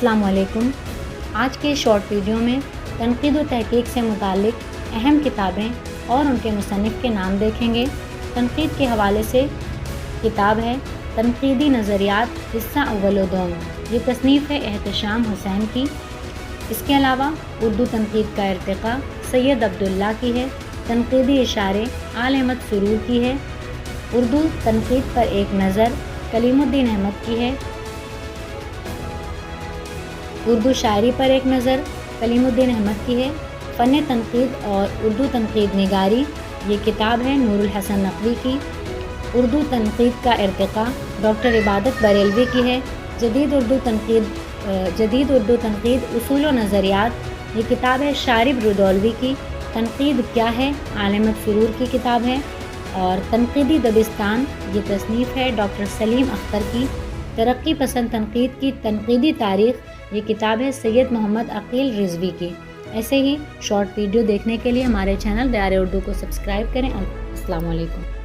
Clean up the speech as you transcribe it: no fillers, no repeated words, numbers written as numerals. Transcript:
السلام علیکم۔ آج کے شارٹ ویڈیو میں تنقید و تحقیق سے متعلق اہم کتابیں اور ان کے مصنف کے نام دیکھیں گے۔ تنقید کے حوالے سے کتاب ہے تنقیدی نظریات حصہ اول و دوم، یہ تصنیف ہے احتشام حسین کی۔ اس کے علاوہ اردو تنقید کا ارتقاء سید عبداللہ کی ہے۔ تنقیدی اشارے آل احمد سرور کی ہے۔ اردو تنقید پر ایک نظر کلیم الدین احمد کی ہے۔ اردو شاعری پر ایک نظر کلیم الدین احمد کی ہے۔ فن تنقید اور اردو تنقید نگاری، یہ کتاب ہے نور الحسن نقوی کی۔ اردو تنقید کا ارتقاء ڈاکٹر عبادت بریلوی کی ہے۔ جدید اردو تنقید اصول و نظریات، یہ کتاب ہے شارب رودولوی کی۔ تنقید کیا ہے آل احمد سرور کی کتاب ہے۔ اور تنقیدی دبستان، یہ تصنیف ہے ڈاکٹر سلیم اختر کی۔ ترقی پسند تنقید کی تنقیدی تاریخ، یہ کتاب ہے سید محمد عقیل رضوی کی۔ ایسے ہی شارٹ ویڈیو دیکھنے کے لیے ہمارے چینل دیار اردو کو سبسکرائب کریں۔ السلام علیکم۔